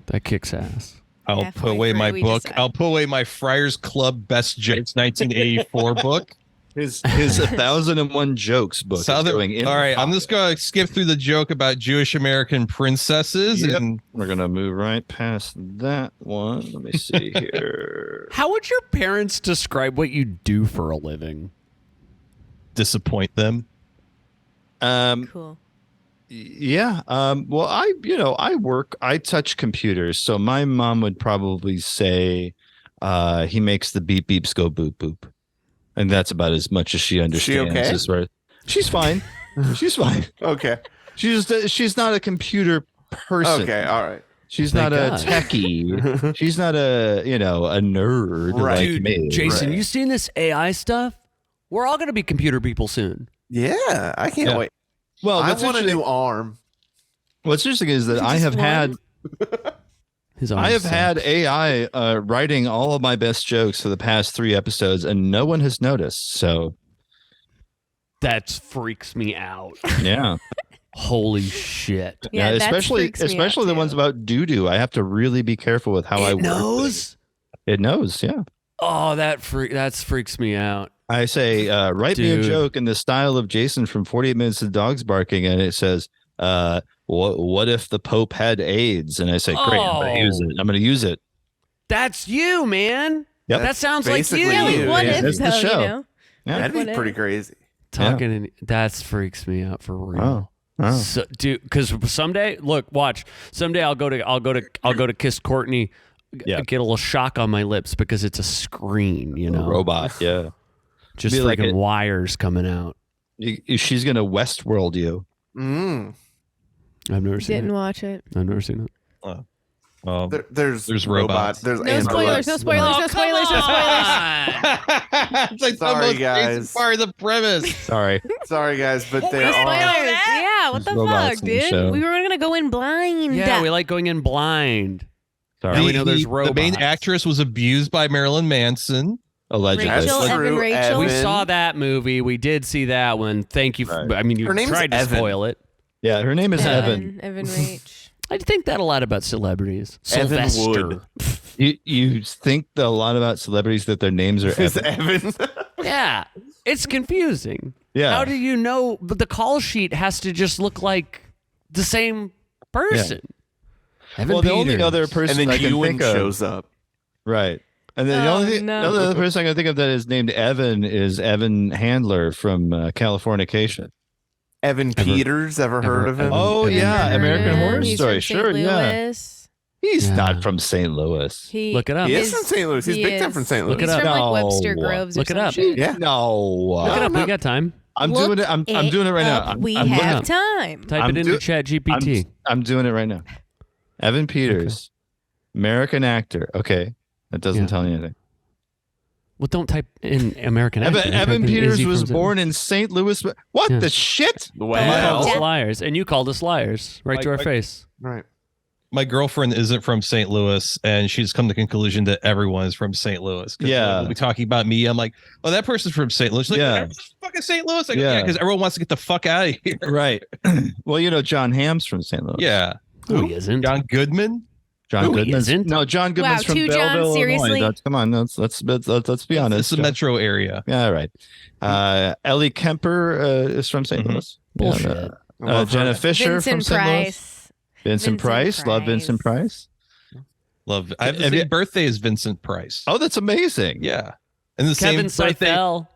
That kicks ass. I'll Halfway put away through, my we book. decide. I'll put away my Friars Club Best Jokes 1984 book. His 1001 jokes book is going in. All right, I'm pocket. just gonna skip through the joke about Jewish American princesses, Yep. and We're gonna move right past that one. Let me see here. How would your parents describe what you do for a living? disappoint them. Cool. Yeah. Well, I touch computers, so my mom would probably say he makes the beep beeps go boop boop, and that's about as much as she understands. okay? As far as, she's fine. She's fine. Okay. She's not a computer person. Okay. All right. She's Thank not God. a techie. She's not a nerd Right. like Dude, me. Jason, Right. you seen this AI stuff? We're all gonna be computer people soon. Yeah, I can't Yeah. wait. Well, I what's want a interesting, new arm. what's interesting is that You I just have had His I have arms had suck. AI writing all of my best jokes for the past 3 episodes, and no one has noticed. So That freaks me out. yeah, Holy shit! Yeah, that especially freaks me out, especially the too. ones about doo doo. I have to really be careful with how I It word knows. things. It knows. Yeah. Oh, that freaks me out. I say, write me a Dude. joke in the style of Jason from 48 Minutes of Dogs Barking, and it says, what if the Pope had AIDS? And I say, great, I'm going to use Oh. it. I'm going to use it. That's you, man. Yep. That sounds like basically you. Yeah, like you. what Yeah, if that's the though? show. You know? Yeah. That'd What be if? pretty crazy. Talking and that freaks me out for real. Oh. So, dude, because someday, look, watch. Someday I'll go to kiss Courtney. Yeah. Get a little shock on my lips because it's a screen, you know, Robot. Yeah. just Be like freaking it- wires coming out. She's going to Westworld you. Mm. I've never seen Didn't it. watch it. I've never seen it. There's robots. There's No androids. spoilers. No spoilers. No spoilers. No spoilers. It's like Sorry, the most guys. basic part of the premise. Sorry. Sorry, guys, but there we are. spoiled Spoilers. Yeah. What There's the robots fuck, in the show. dude? We were gonna go in blind. Yeah, we like going in blind. Sorry. Now we know there's The main robots. actress was abused by Marilyn Manson. Allegedly. Rachel, That's Evan, true, Rachel. We Evan. saw that movie. We did see that one. Thank you. Right. I mean, you Her name's tried to Evan. spoil it. Yeah, her name is Evan. Evan Rach. I think that a lot about celebrities. Evan Sylvester. Wood. You think a lot about celebrities that their names are Is Evan. Evan? Yeah, it's confusing. Yeah. How do you know? But the call sheet has to just look like the same person. Evan Well, the only Peters. other person And then I can Ewan think of, shows up. right? And then Oh, the no. only other person I can think of that is named Evan is Evan Handler from Californication. Evan Peters, ever heard of him? Evan- Oh Evan yeah, Handler. American Horror He's Story. from St. Sure, yeah. Louis. He's Yeah. not from St. Louis. He Look it up. He is is- from St. Louis. He's he big time is. from St. Louis. Look it He's up. from No. like Webster Groves or Look it some up. shit. Yeah. No, Look it up. No, We got time. I'm Look doing it. I'm doing it right now. up. We I'm looking have up. time. Type I'm it into do- Chat GPT. I'm doing it right now. Evan Peters, American actor. Okay, that doesn't Yeah. tell me anything. Well, don't type in American actor. Type Evan in, is Peters he was from St. born in St. Louis. What Yeah. the shit? You called Wow. us Yeah. liars, and you called us liars right to our Like- face. Right. My girlfriend isn't from St. Louis, and she's come to the conclusion that everyone is from St. Louis. 'Cause Yeah. when we'll be talking about me. I'm like, oh, that person's from St. Louis. She's like, Yeah. "Everyone's fucking St. Louis. I go, Yeah. yeah, because everyone wants to get the fuck out of here. Right. Well, John Hamm's from St. Louis. Yeah, No, he isn't. John Goodman. John No, he Goodman's. isn't. No, John Goodman's Wow, from two Johns, Belleville, seriously? Illinois. Come on, let's be honest. It's the metro area. Yeah, right. Ellie Kemper is from St. Mhm. Louis. Bullshit. Yeah, Love her. Jenna Fisher from Vincent St. Louis. Price. Vincent Price. Love Price. Vincent Price. Love. I have the Have same you- birthday as Vincent Price. Oh, that's amazing. Yeah, and the Kevin same birthday. Seifel.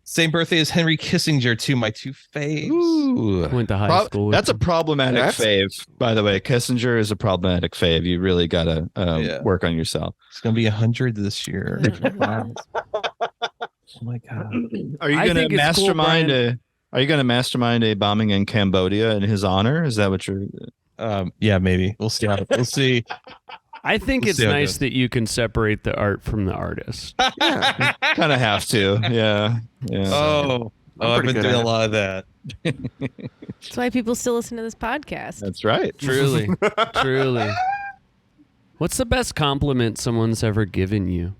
Same birthday as Henry Kissinger. Too. My two faves. Ooh. Went to high school. with That's a him. problematic That's- fave, by the way. Kissinger is a problematic fave. You really gotta Yeah. work on yourself. It's gonna be 100 this year. Oh my god. Are you I gonna think it's cool, mastermind Brian. Are you gonna mastermind a bombing in Cambodia in his honor? Is that what you're? Yeah, maybe we'll see. We'll see. I think We'll it's see how it nice goes. that you can separate the art from the artist. Kind of have to. Yeah. Yeah. Oh, I've pretty been good doing at a it. lot of that. That's why people still listen to this podcast. That's right. Truly, truly. What's the best compliment someone's ever given you?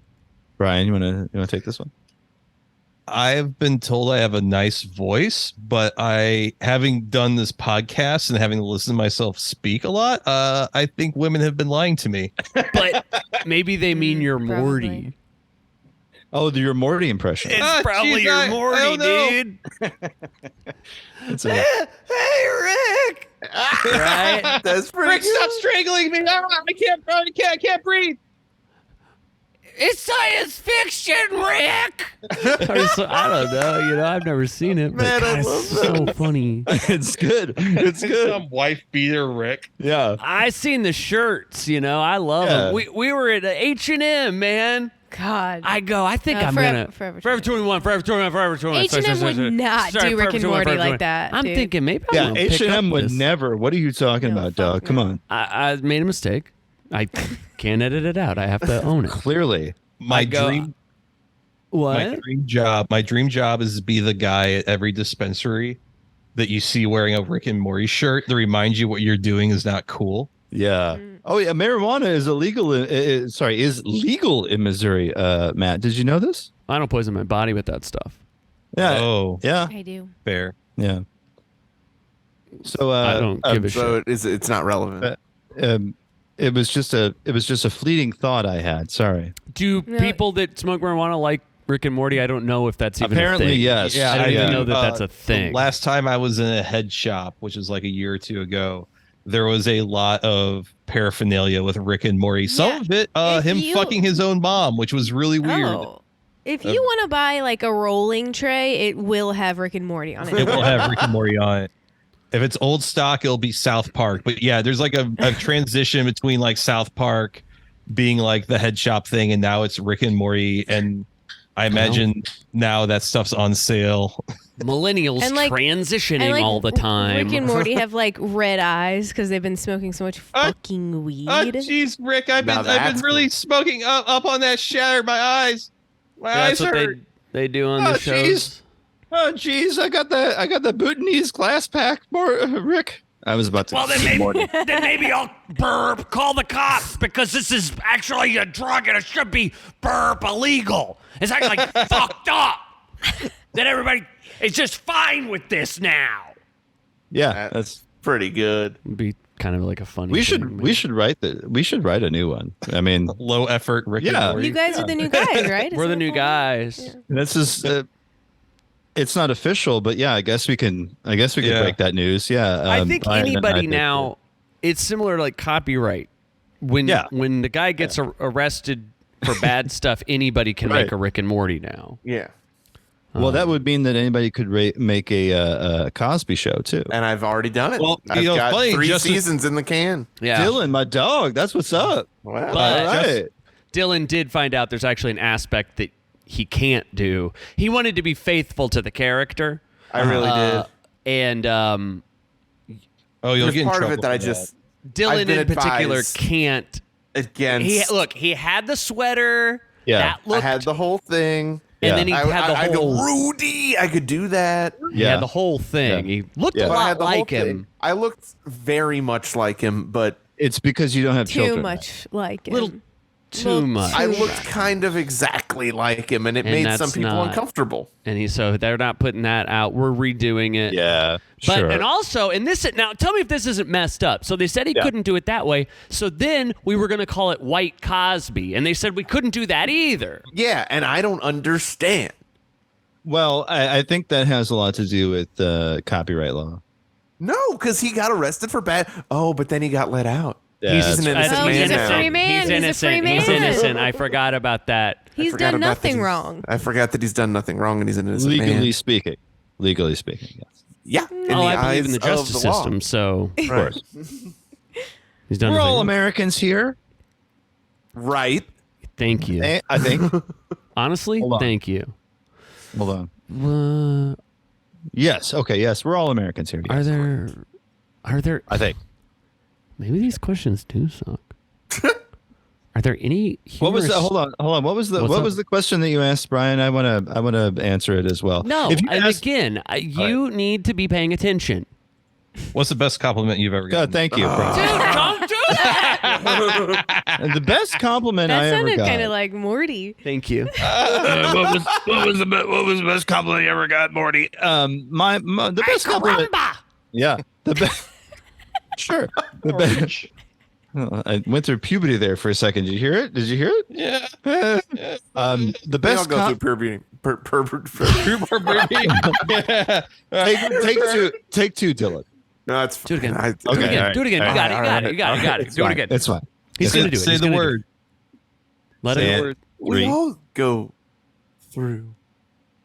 Brian, you wanna take this one? I've been told I have a nice voice, but having done this podcast and having to listen to myself speak a lot, I think women have been lying to me. But maybe they mean you're Probably. Morty. Oh, your Morty impression. It's probably geez, your I Morty, don't know. dude. It's a- Hey, Rick. Right? That's pretty Rick, good. stop strangling me! I can't breathe. It's science fiction, Rick. I don't know. I've never seen it, but Man, I God, love it's so funny. it's good. It's good. Some wife beater, Rick. Yeah. I seen the shirts. I love Yeah. them. We were at H&M, man. God. I think I'm Forever- gonna Forever Forever 21, Forever 21, Forever 21. H&M would not Sorry, do Rick Forever and 21, Morty Forever like 21. that. I'm dude. thinking maybe I'm Yeah, gonna pick H&M up would this. never. What are you talking No, about, fuck dog? no. Come on. I made a mistake. I can't edit it out. I have to own it. Clearly. My go- dream What? my dream job is to be the guy at every dispensary that you see wearing a Rick and Morty shirt that reminds you what you're doing is not cool. Yeah. Oh yeah, marijuana is illegal. Is legal in Missouri. Matt, did you know this? I don't poison my body with that stuff. Yeah. Oh, Yeah. I do. fair. Yeah. So I don't give a So shit. it's not relevant. it was just a fleeting thought I had. Sorry. Do No. people that smoke marijuana like Rick and Morty? I don't know if that's even Apparently, a thing. yes. I don't even Yeah. know that that's a The thing. last time I was in a head shop, which was like a year or two ago, there was a lot of paraphernalia with Rick and Morty. Some Yeah. of it, If him you- fucking his own mom, which was really weird. Oh. If you want to buy like a rolling tray, it will have Rick and Morty on it. It will have Rick and Morty on it. If it's old stock, it'll be South Park. But yeah, there's like a transition between like South Park being like the head shop thing, and now it's Rick and Morty. And I imagine now that stuff's on sale. Millennials And, like- transitioning And, like, all the time. Rick and Morty have like red eyes because they've been smoking so much fucking weed. Oh, jeez, Rick, I've Now been that's really cool. smoking up on that shatter. My eyes, That's what hurt. they do on Oh, the shows. jeez. Oh geez, I got the Bhutanese glass pack, more Rick. I was about to. Well, then maybe I'll call the cops because this is actually a drug and it should be illegal. It's actually like fucked up. That everybody is just fine with this now. Yeah, that's. Pretty good. It'd be kind of like a funny. We thing, should write a new one. I mean, Low effort, Rick Yeah. and Morty. You guys are the new guys, right? We're the Isn't new that guys. this is. It's not official, but yeah, I guess we can. Yeah. break that news. Yeah, I think Brian and I anybody did now, it's similar to like copyright. When the guy gets arrested for bad stuff, anybody can Right. make a Rick and Morty now. Yeah. Well, that would mean that anybody could make a Cosby show too. And I've already done it. Well, I've you know, got funny, 3 just as- seasons in the can. Yeah. Dylan, my dog. That's what's up. Wow. But- All right. Dylan did find out there's actually an aspect that he can't do. He wanted to be faithful to the character. I really did. And Oh, you'll There's get in part of trouble it that I for just Dylan I've been in particular advised can't. against. He had the sweater. Yeah. That I looked, had the whole thing. and then he I, had the I whole. go, Rudy. I could do that. He had the whole thing. Yeah. He looked Yeah. a But I lot had the whole like him. thing. I looked very much like him, but It's because you don't have Too children. much like Little him. too Well, much. I Too looked much. kind of exactly like him, and it And made that's some people not- uncomfortable. And so they're not putting that out. We're redoing it. Yeah, But sure. and also, and this now tell me if this isn't messed up. So they said he Yeah. couldn't do it that way. So then we were going to call it White Cosby, and they said we couldn't do that either. Yeah, and I don't understand. Well, I think that has a lot to do with copyright law. No, because he got arrested for bad. Oh, but then he got let out. Yeah, He's that's an innocent Oh, man he's a now. free man. He's He's a innocent. free He's man. innocent. I forgot about that. He's Forgot done about that nothing he's- wrong. I forgot that he's done nothing wrong, and he's an innocent legally man. speaking. Legally speaking, yes. Yeah. In Oh, the I believe in eyes the of justice the law. system. So Of course. he's done. We're nothing all wrong. Americans here. Right. Thank you. I think. Honestly, Hold on. thank you. Hold on. Yes. Okay. Yes, we're all Americans here. Are Yes. there? I think. Maybe these questions do suck. Are there any? What was humorous- the? Hold on. What was the? What's what up? was the question that you asked, Brian? I wanna answer it as well. No, If you and asked, again, you need to be paying attention. What's the best compliment you've ever God, gotten? thank you. Brian. Dude, don't do that. And the best compliment That I ever sounded got. kind of like Morty. Thank you. what was the best compliment you ever got, Morty? The best compliment. Yeah, the best. Sure, the best. I went through puberty there for a second. Did you hear it? Did you hear it? Yeah. The We all best go through puberty. take two, Dylan. No, it's Do it again. fine. Do it Okay, again. all right. Do it again. You All got it. You right. got it. You got it. You got it. It's Do it fine. again. It's fine. He's Say gonna do it. Say He's the gonna do it. word. Let Say him. it. Word. We all go through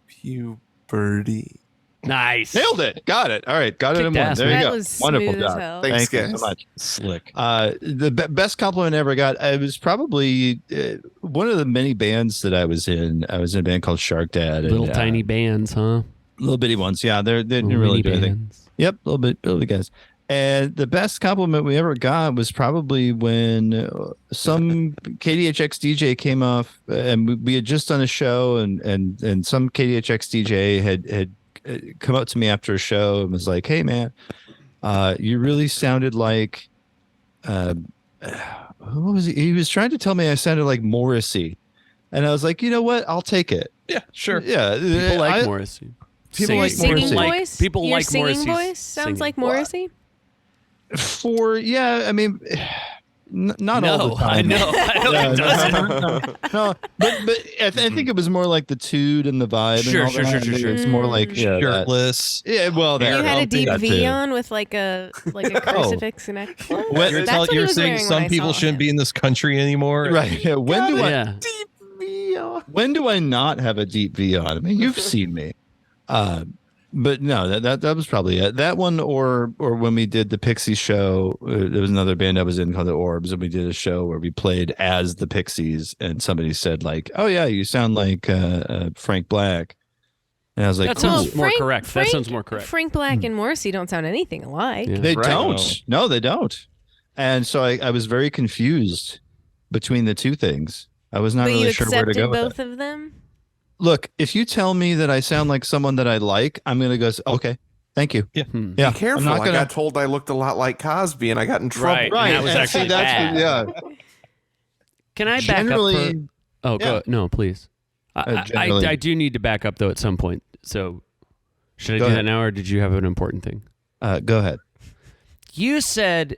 puberty. Nice. Nailed it. Got it. All right. Got it in Kicked one. ass, There you man. That go. was Wonderful smooth as job. hell. Thanks, Thank you guys. so much. Slick. The best compliment I ever got, it was probably one of the many bands that I was in. I was in a band called Shark Dad. Little tiny bands, huh? little bitty ones. Yeah, they didn't Little really mini do anything. bands. Yep, little bitty guys. And the best compliment we ever got was probably when some KDHX DJ came off, and we had just done a show, and some KDHX DJ had come up to me after a show and was like, "Hey, man, you really sounded like what was he? He was trying to tell me I sounded like Morrissey." And I was like, you know what? I'll take it. Yeah, sure. Yeah, People like Morrissey. people Your like singing Morrissey. voice? People Your like singing Morrissey's voice sounds singing. like Morrissey. I mean, not all the No, time. I know. I know Yeah, it doesn't. no, but I think it was more like the tude and the vibe. Sure, and all sure, that. sure, I sure, think sure. It's more like Shirtless. yeah. Well, You there, had I'll a take deep that V too. on with like a crucifix neck. When- That's You're, what he you're was saying wearing some when I people saw shouldn't him. be in this country anymore. Right? Yeah, Yeah. when do I not have a deep V on? I mean, you've seen me. But no, that was probably it. That one, or when we did the Pixies show, there was another band I was in called the Orbs, and we did a show where we played as the Pixies, and somebody said like, "Oh yeah, you sound like Frank Black," and I was like, That "Cool." sounds more correct. That sounds more correct. Frank Black and Morrissey don't sound anything alike. Yeah. They Right. don't. No, they don't. And so I was very confused between the two things. I was not But you really sure where to accepted go with both it. of them? Look, if you tell me that I sound like someone that I like, I'm going to go, okay, thank you. Hmm. Yeah. Be careful. I'm not I gonna, got told I looked a lot like Cosby, and I got in trouble. Right. right. That was and actually see, that's bad. yeah. Can I back Generally, up? Oh, yeah. go. No, please. Generally- I do need to back up though at some point. So, should I Go do ahead. that now, or did you have an important thing? go ahead. You said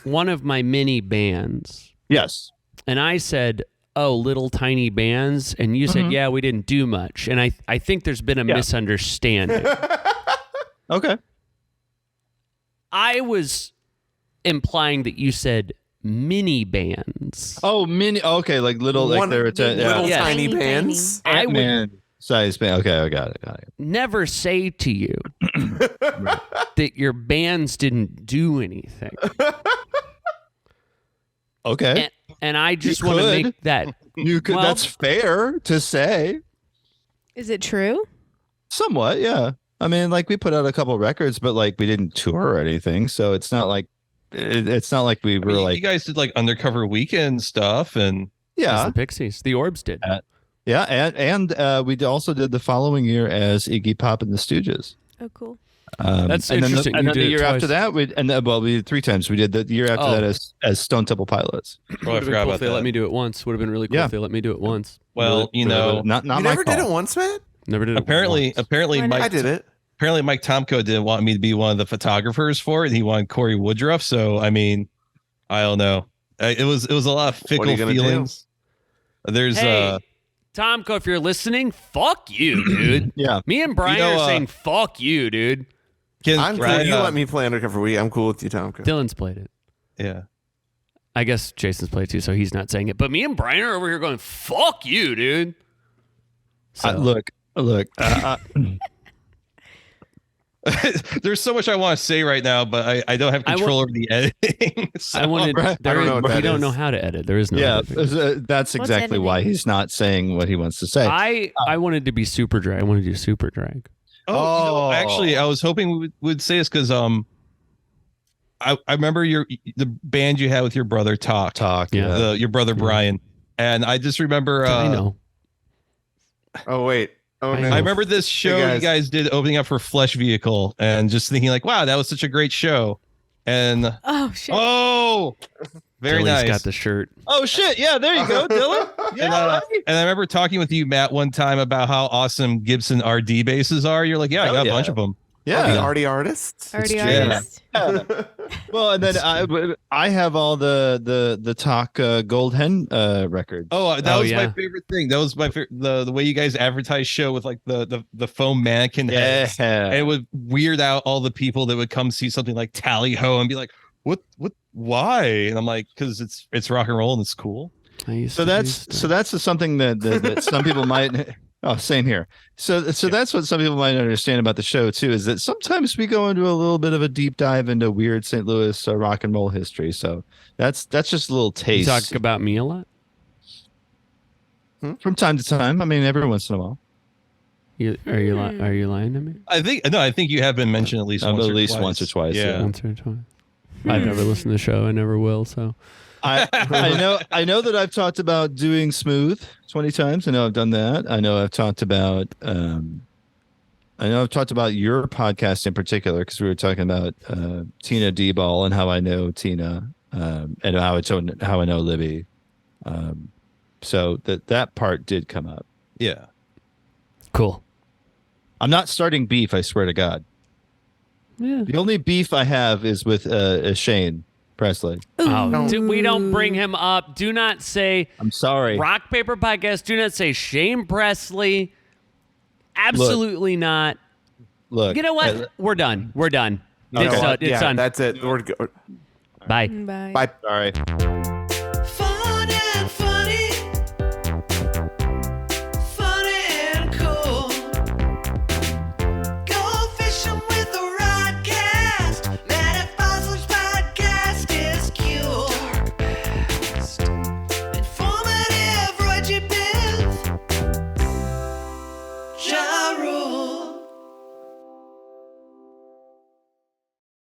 one of my mini bands, Yes. and I said, "Oh, little tiny bands," and you said, "Yeah, we didn't do much." And I think there's been a misunderstanding. Okay. I was implying that you said mini bands. Oh, mini. Okay, like little, like One they're little Yeah. tiny Tiny, bands. I would Ant-Man size band. Okay, I got it. never say to you that your bands didn't do anything. Okay. And I just want to could. make that You could. well- That's fair to say. Is it true? Somewhat, yeah. I mean, like we put out a couple records, but like we didn't tour or anything, so it's not like it's not like we were You like guys did like undercover weekend stuff, and as yeah, the Pixies, the Orbs did. yeah, and we also did the following year as Iggy Pop and the Stooges. Oh, cool. That's and interesting. Then You the, did it year after twice. that, we did 3 times. We did the year after Oh. that as Stone Temple Pilots. oh, I Would have been forgot cool about if they let that. me do it once. Would have been really cool Yeah. if they let me do it once. Well, you know, not You my never did call. it once, man. Never did it. apparently, once. apparently, Why not? Mike I did it. apparently Mike Tomko didn't want me to be one of the photographers for it. He wanted Corey Woodruff. So I mean, I don't know. It was a lot of What are fickle you gonna do? feelings. There's Hey, Tomko, if you're listening, fuck you, dude. Yeah, Me and Brian You know, are saying fuck you, dude. I'm cool. right, You let me play undercover week. I'm cool with you, Tom. Dylan's played it. Yeah. I guess Jason's played it too, so he's not saying it. But me and Brian are over here going, fuck you, dude. So, look. There's so much I want to say right now, but I don't have I control over the editing. So- I wanted. Brian- I don't know what we that don't is. know how to edit. There is no. Yeah, editing. that's exactly why editing? he's not saying what he wants to say. I wanted to be super drag. I wanted to do super drag. Oh, actually, I was hoping we would say this because I remember the band you had with your brother Talk, Yeah. your brother Brian, and I just remember I know. Oh wait. Oh I no. I remember this show Hey, you guys did opening up for Flesh Vehicle, and just thinking like, wow, that was such a great show, and Oh shit. oh, very Dylan's nice. got the shirt. Oh shit! Yeah, there you go, Dylan. And I remember talking with you, Matt, one time about how awesome Gibson RD basses are. You're like, yeah, I Hell got yeah. a bunch of them. Yeah. The arty artists. Already true. artist. Well, and then I have all the talk gold hen records. Oh, that was yeah. my favorite thing. That was my favorite. The way you guys advertise show with like the foam mannequin heads. And it would weird out all the people that would come see something like Tally Ho and be like, what, why? And I'm like, because it's rock and roll and it's cool. So that's something that some people might. Oh, same here. So that's what some people might understand about the show too, is that sometimes we go into a little bit of a deep dive into weird St. Louis rock and roll history. So that's just a little You taste. talk about me a lot. From time to time. I mean, every once in a while. Are you lying to me? I think you have been mentioned at least once or twice. Yeah. Once or twice. I've never listened to the show. I never will. So I know that I've talked about doing Smooth 20 times. I know I've done that. I know I've talked about your podcast in particular, because we were talking about Tina D-Ball and how I know Tina, and how I know Libby. So that part did come up. Yeah. cool. I'm not starting beef, I swear to God. Yeah. The only beef I have is with Shane Presley. Oh, we don't bring him up. Do not say I'm sorry. Rock Paper Podcast. Do not say Shane Presley. Absolutely not. Look. You know what? We're done. We're done. You know It's what? done. That's it. Bye. Bye. Bye. Sorry.